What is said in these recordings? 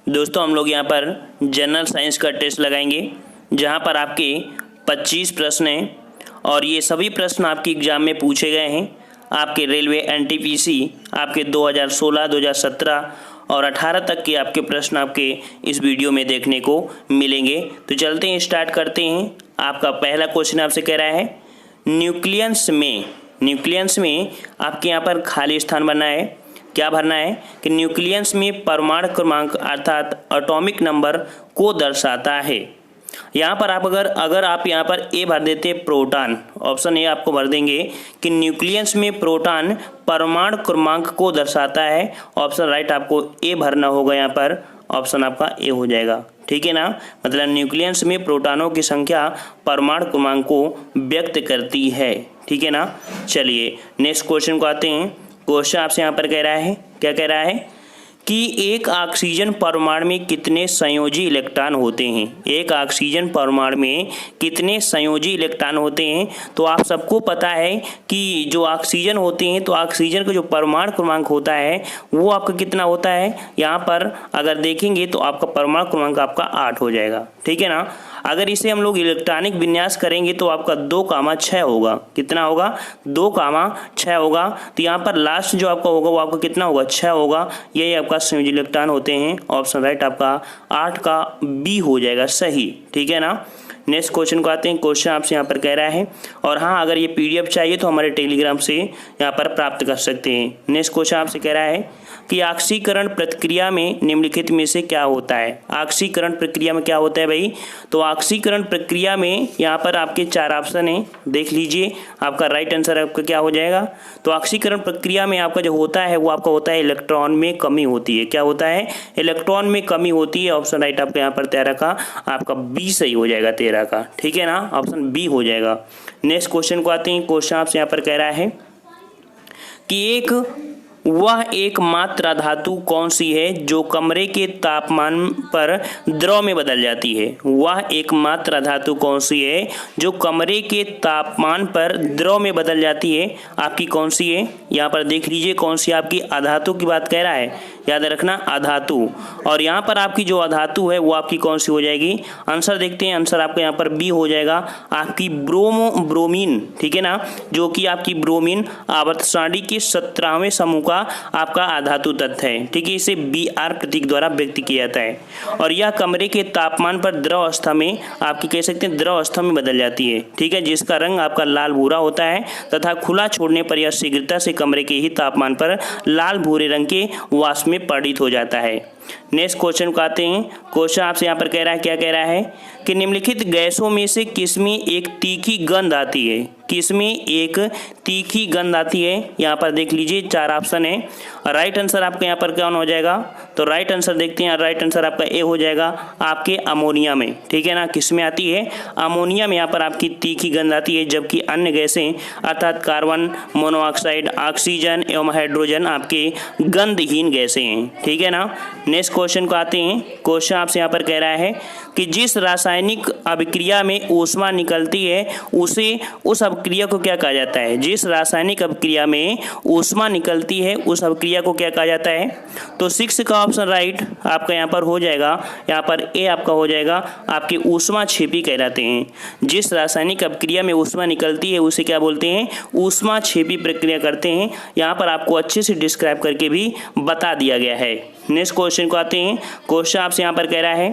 दोस्तों हम लोग यहाँ पर जनरल साइंस का टेस्ट लगाएंगे, जहाँ पर आपके 25 प्रश्न हैं और ये सभी प्रश्न आपके एग्जाम में पूछे गए हैं। आपके रेलवे एनटीपीसी आपके 2016, 2017 और 18 तक के आपके प्रश्न आपके इस वीडियो में देखने को मिलेंगे। तो चलते हैं, स्टार्ट करते हैं। आपका पहला क्वेश्चन आपसे कह रहा है न्यूक्लियस में आपके यहाँ पर खाली स्थान भरना है। क्या भरना है कि न्यूक्लियस में परमाणु क्रमांक अर्थात एटॉमिक नंबर को दर्शाता है। यहाँ पर आप अगर आप यहाँ पर ए भर देते प्रोटॉन, ऑप्शन ए आपको भर देंगे कि न्यूक्लियस में प्रोटॉन परमाणु क्रमांक को दर्शाता है। ऑप्शन राइट आपको ए भरना होगा, यहाँ पर ऑप्शन आपका ए हो जाएगा। ठीक है ना, मतलब न्यूक्लियस में प्रोटॉनों की संख्या परमाणु क्रमांक को व्यक्त करती है। ठीक है ना, चलिए नेक्स्ट क्वेश्चन को आते हैं। क्वेश्चन आपसे यहाँ पर कह रहा है, क्या कह रहा है कि एक ऑक्सीजन परमाणु में कितने संयोजी इलेक्ट्रॉन होते हैं। एक ऑक्सीजन परमाणु में कितने संयोजी इलेक्ट्रॉन होते हैं। तो आप सबको पता है कि जो ऑक्सीजन होते हैं तो ऑक्सीजन का जो परमाणु क्रमांक होता है वो आपका कितना होता है। यहाँ पर अगर देखेंगे तो आपका परमाणु क्रमांक आपका 8 हो जाएगा। ठीक है ना, अगर इसे हम लोग इलेक्ट्रॉनिक विन्यास करेंगे तो आपका 2,6 होगा। कितना होगा, 2,6 होगा। तो यहाँ पर लास्ट जो आपका होगा वो आपका कितना होगा, 6 होगा। यही आपका संयोजी इलेक्ट्रॉन होते हैं। ऑप्शन राइट आपका 8 का बी हो जाएगा सही। ठीक है ना, नेक्स्ट क्वेश्चन को आते हैं। क्वेश्चन आपसे यहाँ पर कह रहा है, और हाँ अगर ये पीडीएफ चाहिए तो हमारे टेलीग्राम से यहाँ पर प्राप्त कर सकते हैं। नेक्स्ट क्वेश्चन आपसे कह रहा है कि ऑक्सीकरण प्रक्रिया में निम्नलिखित में से क्या होता है। ऑक्सीकरण प्रक्रिया में क्या होता है भाई, तो ऑक्सीकरण प्रक्रिया में यहाँ पर आपके 4 ऑप्शन हैं, देख लीजिए। आपका राइट आंसर आपका क्या हो जाएगा, तो ऑक्सीकरण प्रक्रिया में आपका जो होता है वो आपका होता है इलेक्ट्रॉन में कमी होती है। क्या होता है, इलेक्ट्रॉन में कमी होती है। ऑप्शन राइट आपका यहाँ पर 13 का आपका बी सही हो जाएगा, 13 का। ठीक है ना, ऑप्शन बी हो जाएगा। नेक्स्ट क्वेश्चन को आते हैं। क्वेश्चन आपसे यहाँ पर कह रहा है कि वह एकमात्र धातु कौन सी है जो कमरे के तापमान पर द्रव में बदल जाती है। वह एकमात्र धातु कौन सी है जो कमरे के तापमान पर द्रव में बदल जाती है। आपकी कौन सी है, यहाँ पर देख लीजिए कौन सी आपकी अधातु की बात कह रहा है, याद रखना अधातु। और यहाँ पर आपकी जो अधातु है वो आपकी कौन सी हो जाएगी। आंसर देखते हैं, आंसर आपका यहाँ पर बी हो जाएगा, आपकी ब्रोमीन। ठीक है ना, जो कि आपकी ब्रोमीन आवर्त सारणी के 17वें समूह आपका अधातु तत्व है। ठीक है, इसे Br प्रतीक द्वारा व्यक्त किया जाता है। और यह कमरे के तापमान पर द्रव अवस्था में आपकी कह सकते हैं द्रव अवस्था में बदल जाती है। ठीक है, जिसका रंग आपका लाल भूरा होता है तथा खुला छोड़ने पर यह शीघ्रता से कमरे के ही तापमान पर लाल भूरे रंग के वाष्प में परिणत हो जाता है। नेक्स्ट क्वेश्चन को आते हैं। क्वेश्चन आपसे यहाँ पर कह रहा है, क्या कह रहा है कि निम्नलिखित गैसों में से किसमें एक तीखी गंध आती है। किसमें एक तीखी गंध आती है, यहाँ पर देख लीजिए 4 ऑप्शन है। राइट आंसर आपका यहाँ पर कौन हो जाएगा, तो राइट आंसर देखते हैं। राइट आंसर आपका ए हो जाएगा, आपके अमोनिया में। ठीक है ना, किसमें आती है, अमोनिया में यहाँ पर आपकी तीखी गंध आती है। जबकि अन्य गैसें अर्थात कार्बन मोनोऑक्साइड, ऑक्सीजन एवं हाइड्रोजन आपके गंधहीन गैसें हैं। ठीक है ना, नेक्स्ट क्वेश्चन को आते हैं। क्वेश्चन आपसे यहाँ पर कह रहा है कि जिस रासायनिक अभिक्रिया में ऊष्मा निकलती है उसे उस अभिक्रिया को क्या कहा जाता है। जिस रासायनिक अभिक्रिया में ऊष्मा निकलती है उस अभिक्रिया को क्या कहा जाता है। तो 6 का ऑप्शन राइट आपका यहाँ पर हो जाएगा, यहाँ पर ए आपका हो जाएगा, आपके ऊष्मा क्षेपी कहलाते हैं। जिस रासायनिक अभिक्रिया में ऊष्मा निकलती है उसे क्या बोलते हैं, ऊष्मा क्षेपी प्रक्रिया करते हैं। यहाँ पर आपको अच्छे से डिस्क्राइब करके भी बता दिया गया है। नेक्स्ट क्वेश्चन को आते हैं। क्वेश्चन आपसे यहाँ पर कह रहा है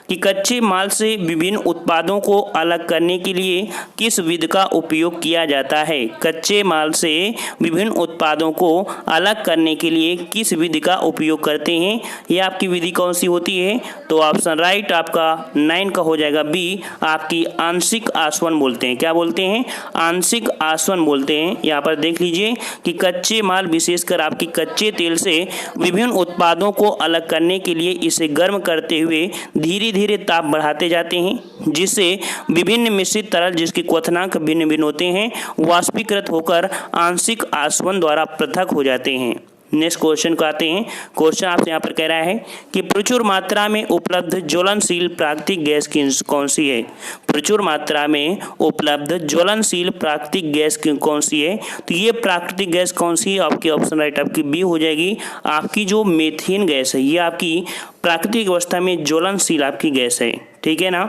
कि कच्चे माल से विभिन्न उत्पादों को अलग करने के लिए किस विधि का उपयोग किया जाता है। कच्चे माल से विभिन्न उत्पादों को अलग करने के लिए किस विधि का उपयोग करते हैं, ये आपकी विधि कौन सी होती है। तो ऑप्शन राइट आपका 9 का हो जाएगा बी, आपकी आंशिक आसवन बोलते हैं। क्या बोलते हैं, आंशिक आसवन बोलते हैं। यहाँ पर देख लीजिए कि कच्चे माल विशेषकर आपकी कच्चे तेल से विभिन्न उत्पादों को अलग करने के लिए इसे गर्म करते हुए धीरे धीरे ताप बढ़ाते जाते हैं, जिससे विभिन्न मिश्रित तरल जिसके क्वथनांक भिन्न भिन्न होते हैं वाष्पीकृत होकर आंशिक आसवन द्वारा पृथक हो जाते हैं। नेक्स्ट क्वेश्चन को आते हैं। क्वेश्चन आपसे यहाँ पर कह रहा है कि प्रचुर मात्रा में उपलब्ध ज्वलनशील प्राकृतिक गैस कौन सी है। प्रचुर मात्रा में उपलब्ध ज्वलनशील प्राकृतिक गैस कौन सी है। तो ये प्राकृतिक गैस कौन सी है, आपकी ऑप्शन राइट आपकी बी हो जाएगी। आपकी जो मीथेन गैस है ये आपकी प्राकृतिक अवस्था में ज्वलनशील आपकी गैस है, ठीक है ना।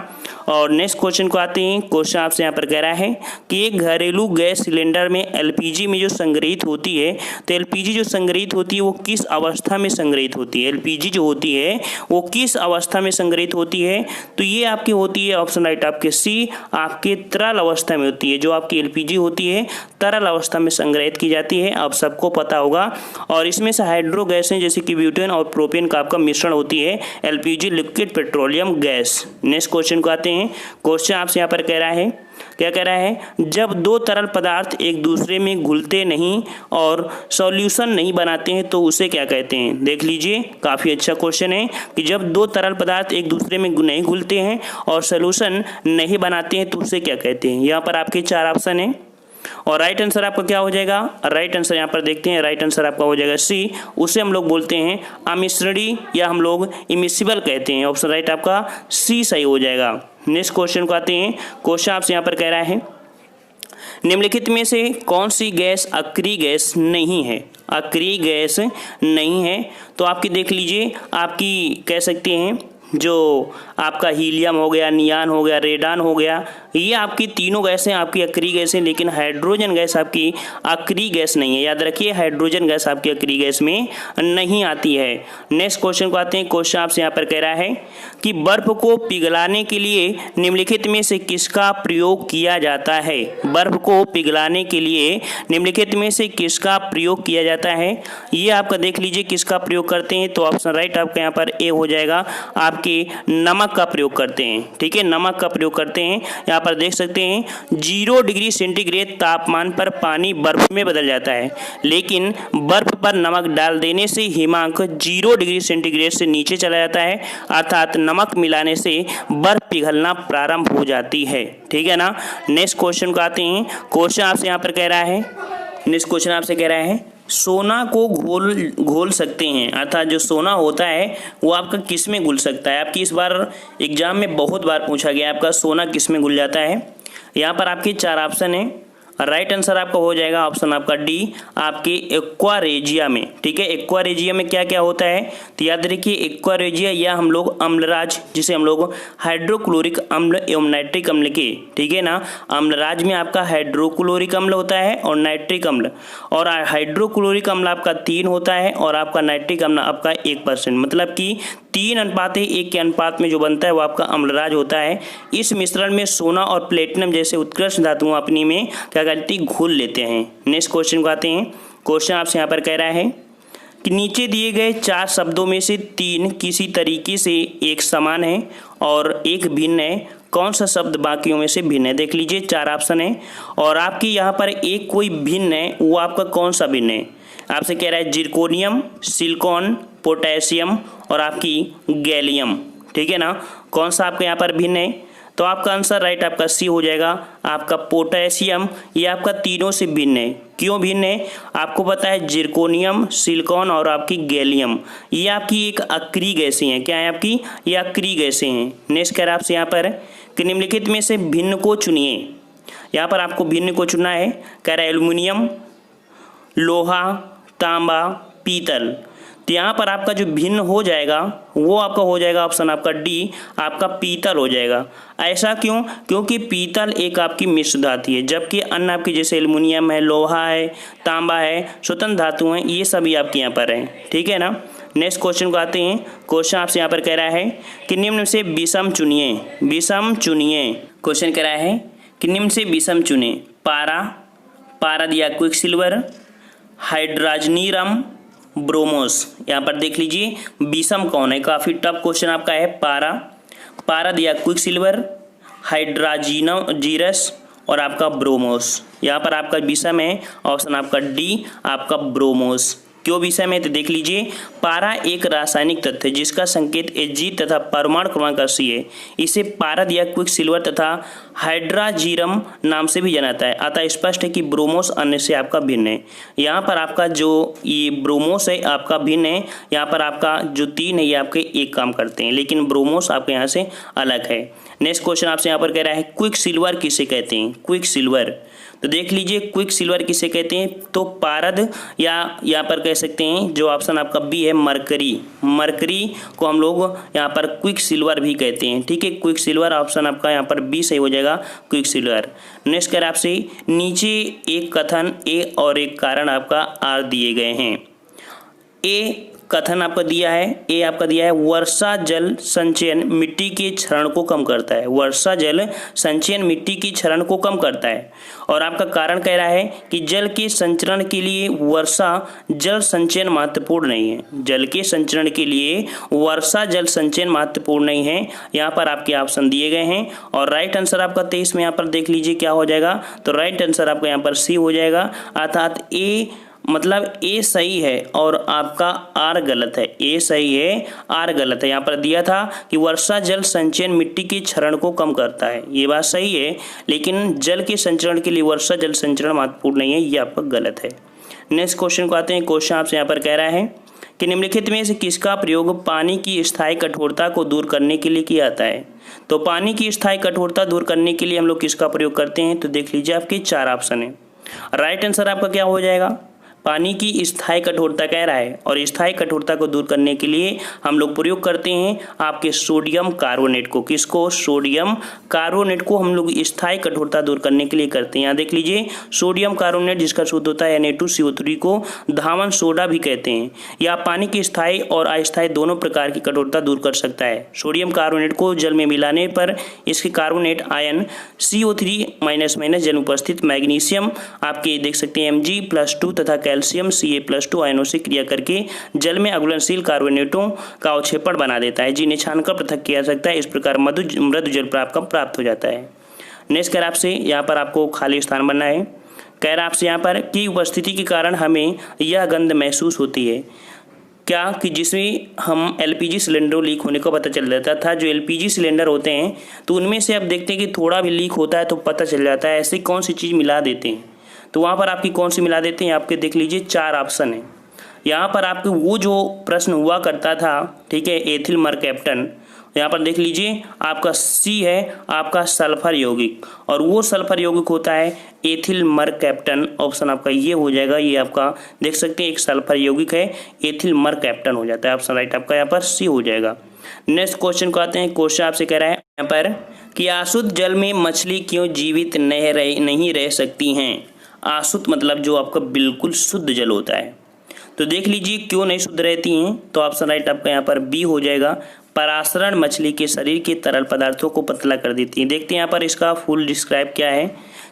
और नेक्स्ट क्वेश्चन को आते हैं। क्वेश्चन आपसे यहाँ पर कह रहा है कि एक घरेलू गैस सिलेंडर में एलपीजी में जो संग्रहित होती है, तो एलपीजी जो संग्रहित होती है वो किस अवस्था में संग्रहित होती है, एलपीजी जो होती है वो किस अवस्था में संग्रहित होती है, तो ये आपकी होती है ऑप्शन राइट आपके सी, आपके तरल अवस्था में होती है। जो आपकी एलपीजी होती है तरल अवस्था में संग्रहित की जाती है, आप सबको पता होगा। और इसमें से हाइड्रो गैसें जैसे कि ब्यूटेन और प्रोपेन का आपका मिश्रण होती है LPG, liquid petroleum gas. Next question को आते हैं। क्वेश्चन आपसे यहाँ पर कह रहा है, क्या कह रहा है, जब दो तरल पदार्थ एक दूसरे में घुलते नहीं और सॉल्यूशन नहीं बनाते हैं तो उसे क्या कहते हैं। देख लीजिए, काफ़ी अच्छा क्वेश्चन है कि जब दो तरल पदार्थ एक दूसरे में नहीं घुलते हैं और सॉल्यूशन नहीं बनाते हैं तो उसे क्या कहते हैं। यहाँ पर आपके 4 ऑप्शन है और राइट आंसर आपका क्या हो जाएगा। राइट आंसर यहाँ पर देखते हैं, राइट आंसर आपका हो जाएगा सी, उसे हम लोग बोलते हैं अमिश्रणी या हम लोग इमिसिबल कहते हैं। ऑप्शन राइट आपका सी सही हो जाएगा। नेक्स्ट क्वेश्चन को आते हैं। क्वेश्चन आपसे यहाँ पर कह रहा है, निम्नलिखित में से कौन सी गैस अक्रिय गैस नहीं है। अक्रिय गैस नहीं है तो आपकी देख लीजिए, आपकी कह सकते हैं जो आपका हीलियम हो गया, नियान हो गया, रेडान हो गया, ये आपकी तीनों गैसें आपकी अक्रिय गैस हैं, लेकिन हाइड्रोजन गैस आपकी अक्रिय गैस नहीं है। याद रखिए, हाइड्रोजन गैस आपकी अक्रिय गैस में नहीं आती है। नेक्स्ट क्वेश्चन को आते हैं। क्वेश्चन आपसे यहाँ पर कह रहा है कि बर्फ को पिघलाने के लिए निम्नलिखित में से किसका प्रयोग किया जाता है। बर्फ को पिघलाने के लिए निम्नलिखित में से किसका प्रयोग किया जाता है, ये आपका देख लीजिए किसका प्रयोग करते हैं। तो ऑप्शन राइट आपका यहाँ पर ए हो जाएगा, आपके नमक का प्रयोग करते हैं, ठीक है, नमक का प्रयोग करते हैं। यहाँ पर देख सकते हैं 0 डिग्री सेंटीग्रेड तापमान पर पानी बर्फ में बदल जाता है, लेकिन बर्फ पर नमक डाल देने से हिमांक 0 डिग्री सेंटीग्रेड से नीचे चला जाता है, अर्थात नमक मिलाने से बर्फ पिघलना प्रारंभ हो जाती है, ठीक है ना। नेक्स्ट क्वेश्चन को आते हैं। क्वेश्चन आपसे यहाँ पर कह रहा है, नेक्स्ट क्वेश्चन आपसे कह रहा है सोना को घोल सकते हैं, अर्थात जो सोना होता है वो आपका किस में घुल सकता है। आपकी इस बार एग्जाम में बहुत बार पूछा गया आपका सोना किस में घुल जाता है। यहाँ पर आपके 4 ऑप्शन है। राइट आंसर आपका हो जाएगा ऑप्शन आपका डी, आपके एक्वारेजिया में, ठीक है। एक्वारेजिया में क्या क्या होता है, तो याद रखिए एक्वारेजिया या हम लोग अम्लराज, जिसे हम लोग हाइड्रोक्लोरिक अम्ल एवं नाइट्रिक अम्ल के, ठीक है ना, अम्लराज में आपका हाइड्रोक्लोरिक अम्ल होता है और नाइट्रिक अम्ल, और हाइड्रोक्लोरिक अम्ल आपका 3 होता है और आपका नाइट्रिक अम्ल आपका 1%, मतलब कि 3:1 के अनुपात में जो बनता है वो आपका अम्लराज होता है। इस मिश्रण में सोना और प्लेटिनम जैसे उत्कृष्ट धातुओं अपनी में क्या करती, घुल लेते हैं। नेक्स्ट क्वेश्चन को आते हैं। क्वेश्चन आपसे यहाँ पर कह रहा है कि नीचे दिए गए 4 शब्दों में से 3 किसी तरीके से एक समान है और एक भिन्न है, कौन सा शब्द बाकियों में से भिन्न है। देख लीजिए 4 ऑप्शन है और आपकी यहाँ पर एक कोई भिन्न है, वो आपका कौन सा भिन्न है। आपसे कह रहा है जिरकोनियम, सिलिकॉन, पोटेशियम और आपकी गैलियम, ठीक है ना, कौन सा आपका यहाँ पर भिन्न है। तो आपका आंसर राइट आपका सी हो जाएगा, आपका पोटेशियम, ये आपका तीनों से भिन्न है। क्यों भिन्न है, आपको पता है जिरकोनियम, सिलिकॉन और आपकी गैलियम ये आपकी एक अक्रिय गैसें हैं। क्या है आपकी, ये अक्रिय गैसें हैं। नेक्स्ट कह रहा है आपसे यहाँ पर कि निम्नलिखित में से भिन्न को चुनिए। यहाँ पर आपको भिन्न को चुनना है। कह रहा है एल्युमिनियम, लोहा, तांबा, पीतल। तो यहाँ पर आपका जो भिन्न हो जाएगा वो आपका हो जाएगा ऑप्शन आपका डी, आपका पीतल हो जाएगा। ऐसा क्यों, क्योंकि पीतल एक आपकी मिश्र धातु है, जबकि अन्य आपकी जैसे एल्युमिनियम है, लोहा है, तांबा है, स्वतंत्र धातु हैं, ये सभी आपके यहाँ पर हैं, ठीक है ना। नेक्स्ट क्वेश्चन को आते हैं। क्वेश्चन आपसे यहाँ पर कह रहा है कि निम्न से विषम चुनिए, विषम चुनिए। क्वेश्चन कह रहा है कि निम्न से विषम चुने, पारा दिया क्विकसिल्वर, हाइड्राजनीरम, ब्रोमोस। यहाँ पर देख लीजिए विषम कौन है, काफ़ी टफ क्वेश्चन आपका है। पारा दिया क्विकसिल्वर, हाइड्राजीरस और आपका ब्रोमोस। यहाँ पर आपका विषम है ऑप्शन आपका डी, आपका ब्रोमोस। क्यों विषम है तो देख लीजिए, पारा एक रासायनिक तत्व है जिसका संकेत Hg तथा परमाणु क्रमांक 80 है। इसे पारा दिया क्विकसिल्वर तथा हाइड्राजीरम नाम से भी जाना जाता है। अतः स्पष्ट है कि ब्रोमोस अन्य से आपका भिन्न है। यहाँ पर आपका जो ये ब्रोमोस है आपका भिन्न है, यहाँ पर आपका जो 3 है ये आपके एक काम करते हैं, लेकिन ब्रोमोस आपके यहाँ से अलग है। नेक्स्ट क्वेश्चन आपसे यहाँ पर कह रहा है क्विकसिल्वर किसे कहते हैं, क्विकसिल्वर। तो देख लीजिए क्विक सिल्वर किसे कहते हैं, तो पारद, या यहाँ पर कह सकते हैं जो ऑप्शन आपका बी है मरकरी, मरकरी को हम लोग यहाँ पर क्विक सिल्वर भी कहते हैं। ठीक है, क्विक सिल्वर ऑप्शन आपका यहाँ पर बी सही हो जाएगा, क्विक सिल्वर। नेक्स्ट कर आपसे, नीचे एक कथन ए और एक कारण आपका आर दिए गए हैं। ए कथन आपका दिया है, ए आपका दिया है वर्षा जल संचयन मिट्टी के क्षरण को कम करता है, वर्षा जल संचयन मिट्टी के क्षरण को कम करता है। और आपका कारण कह रहा है कि जल के संचरण के लिए वर्षा जल संचयन महत्वपूर्ण नहीं है, जल के संचरण के लिए वर्षा जल संचयन महत्वपूर्ण नहीं है। यहाँ पर आपके ऑप्शन दिए गए हैं और राइट आंसर आपका 23 में यहाँ पर देख लीजिए क्या हो जाएगा, तो राइट आंसर आपका यहाँ पर सी हो जाएगा, अर्थात ए मतलब ए सही है और आपका आर गलत है, ए सही है आर गलत है। यहाँ पर दिया था कि वर्षा जल संचयन मिट्टी के क्षरण को कम करता है, ये बात सही है, लेकिन जल के संचरण के लिए वर्षा जल संचरण महत्वपूर्ण नहीं है, ये आपका गलत है। नेक्स्ट क्वेश्चन को आते हैं। क्वेश्चन आपसे यहाँ पर कह रहा है कि निम्नलिखित में से किसका प्रयोग पानी की स्थायी कठोरता को दूर करने के लिए किया जाता है। तो पानी की स्थायी कठोरता दूर करने के लिए हम लोग किसका प्रयोग करते हैं, तो देख लीजिए आपके 4 ऑप्शन है। राइट आंसर आपका क्या हो जाएगा, पानी की स्थायी कठोरता कह रहा है और स्थायी कठोरता को दूर करने के लिए हम लोग प्रयोग करते हैं आपके सोडियम कार्बोनेट को। किसको, सोडियम कार्बोनेट को हम लोग स्थायी कठोरता दूर करने के लिए करते हैं। यहाँ देख लीजिए सोडियम कार्बोनेट जिसका सूत्र होता है Na2CO3 को धावन सोडा भी कहते हैं। यह पानी की स्थायी और अस्थायी दोनों प्रकार की कठोरता दूर कर सकता है। सोडियम कार्बोनेट को जल में मिलाने पर इसके कार्बोनेट आयन CO3- जल में उपस्थित मैग्नीशियम आपके देख सकते हैं Mg+2 तथा कैल्शियम Ca+2 आयनों से क्रिया करके जल में अघुलनशील कार्बोनेटों का अवक्षेपण बना देता है, जिन्हें छानकर पृथक किया जा सकता है। इस प्रकार मृदु जल प्राप्त हो जाता है। नेक्स्ट कर आपसे यहाँ पर आपको खाली स्थान बनना है। कह रहा आपसे यहाँ पर की उपस्थिति के कारण हमें यह गंध महसूस होती है क्या, कि जिसमें हम LPG सिलेंडरों लीक होने को पता चल जाता था। जो LPG सिलेंडर होते हैं तो उनमें से आप देखते हैं कि थोड़ा भी लीक होता है तो पता चल जाता है। ऐसी कौन सी चीज़ मिला देते हैं, तो वहाँ पर आपकी कौन सी मिला देते हैं, आपके देख लीजिए 4 ऑप्शन है। यहाँ पर आपके वो जो प्रश्न हुआ करता था, ठीक है, एथिल मरकैप्टन, यहाँ पर देख लीजिए आपका सी है आपका सल्फर यौगिक, और वो सल्फर यौगिक होता है एथिल मरकैप्टन। ऑप्शन आपका ये हो जाएगा, ये आपका देख सकते हैं एक सल्फर यौगिक है, एथिल मरकैप्टन हो जाता है। ऑप्शन राइट आपका यहाँ पर सी हो जाएगा। नेक्स्ट क्वेश्चन को आते हैं। क्वेश्चन आपसे कह रहा है यहाँ पर कि अशुद्ध जल में मछली क्यों जीवित नहीं रह सकती हैं। अशुद्ध मतलब जो आपका बिल्कुल शुद्ध जल होता है, तो देख लीजिए क्यों नहीं शुद्ध रहती हैं, तो ऑप्शन राइट आपका यहाँ पर बी हो जाएगा। परासरण मछली के शरीर के तरल पदार्थों को पतला कर देती है। देखते हैं यहाँ पर इसका फुल डिस्क्राइब क्या है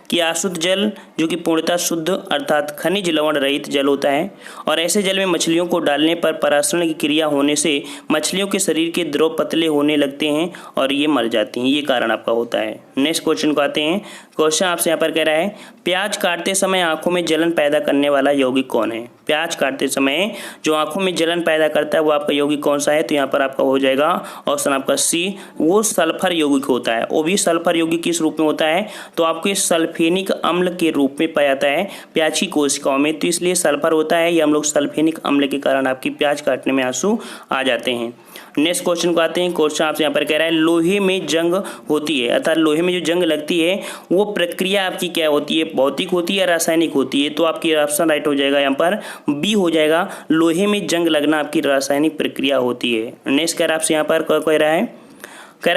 कि अशुद्ध जल जो कि पूर्णतः शुद्ध अर्थात खनिज लवण रहित जल होता है, और ऐसे जल में मछलियों को डालने पर परासरण की क्रिया होने से मछलियों के शरीर के द्रव पतले होने लगते हैं और ये मर जाती हैं, ये कारण आपका होता है। नेक्स्ट क्वेश्चन को आते हैं। क्वेश्चन आपसे यहाँ पर कह रहा है प्याज काटते समय आंखों में जलन पैदा करने वाला यौगिक कौन है। प्याज काटते समय जो आंखों में जलन पैदा करता है वो आपका यौगिक कौन सा है, तो यहाँ पर आपका हो जाएगा ऑप्शन आपका सी, वो सल्फर यौगिक होता है। वो भी सल्फर यौगिक किस रूप में होता है, तो आपके सल्फेनिक अम्ल के रूप में पाया जाता है प्याज की कोशिकाओं में, तो इसलिए सल्फर होता है। ये हम लोग सल्फेनिक अम्ल के कारण आपकी प्याज काटने में आंसू आ जाते हैं। नेक्स्ट क्वेश्चन को आते हैं। क्वेश्चन आपसे यहाँ पर कह रहा है लोहे में जंग होती है, अर्थात लोहे में जो जंग लगती है वो प्रक्रिया आपकी क्या होती है, भौतिक होती है या रासायनिक होती है, तो आपकी ऑप्शन राइट हो जाएगा यहाँ पर बी हो जाएगा। लोहे में जंग लगना आपकी रासायनिक प्रक्रिया होती है। नेक्स्ट कह रहा है आपसे यहाँ पर कह रहा है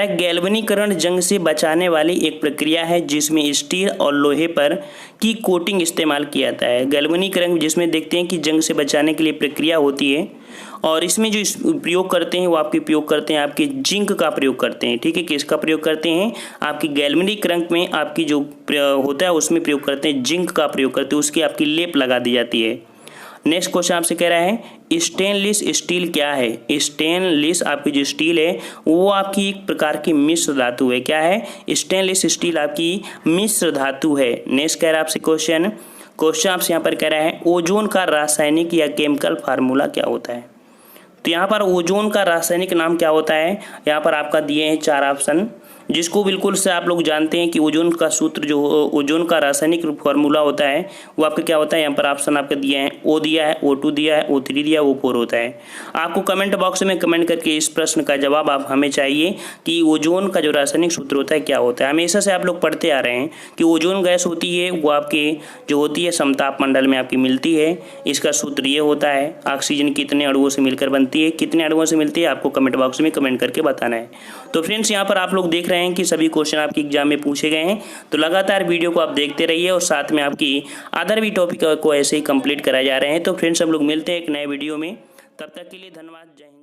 गैल्वनीकरण जंग से बचाने वाली एक प्रक्रिया है जिसमें स्टील और लोहे पर की कोटिंग इस्तेमाल किया जाता है। गैल्वनीकरण जिसमें देखते हैं कि जंग से बचाने के लिए प्रक्रिया होती है, और इसमें जो प्रयोग करते हैं वो आपके प्रयोग करते हैं आपके जिंक का प्रयोग करते हैं। ठीक है, किसका प्रयोग करते हैं, आपकी गैल्वनीकरण में आपकी जो होता है उसमें प्रयोग करते हैं, जिंक का प्रयोग करते हैं, उसकी आपकी लेप लगा दी जाती है। नेक्स्ट क्वेश्चन आपसे कह रहा है स्टेनलेस स्टील क्या है। स्टेनलेस आपकी जो स्टील है वो आपकी एक प्रकार की मिश्र धातु है। क्या है, स्टेनलेस स्टील आपकी मिश्र धातु है। नेक्स्ट कह रहा है आपसे क्वेश्चन आपसे यहाँ पर कह रहा है ओजोन का रासायनिक या केमिकल फार्मूला क्या होता है। तो यहाँ पर ओजोन का रासायनिक नाम क्या होता है, यहाँ पर आपका दिए हैं 4 ऑप्शन। जिसको बिल्कुल से आप लोग जानते हैं कि ओजोन का सूत्र जो ओजोन का रासायनिक फॉर्मूला होता है वो आपका क्या होता है। यहाँ पर ऑप्शन आपका दिया है, O दिया है, O2 दिया है, O3 दिया है, O4 होता है। आपको कमेंट बॉक्स में कमेंट करके इस प्रश्न का जवाब आप हमें चाहिए कि ओजोन का जो रासायनिक सूत्र होता है क्या होता है। हमेशा से आप लोग पढ़ते आ रहे हैं कि ओजोन गैस होती है वो आपके जो होती है समताप मंडल में आपकी मिलती है। इसका सूत्र ये होता है, ऑक्सीजन कितने अणुओं से मिलकर बनती है, कितने अणुओं से मिलती है, आपको कमेंट बॉक्स में कमेंट करके बताना है। तो फ्रेंड्स यहाँ पर आप लोग देख रहे हैं कि सभी क्वेश्चन आपके एग्जाम में पूछे गए हैं। तो लगातार वीडियो को आप देखते रहिए और साथ में आपकी अदर भी टॉपिक को ऐसे ही कंप्लीट कराए जा रहे हैं। तो फ्रेंड्स हम लोग मिलते हैं एक नए वीडियो में, तब तक के लिए धन्यवाद, जय हिंद।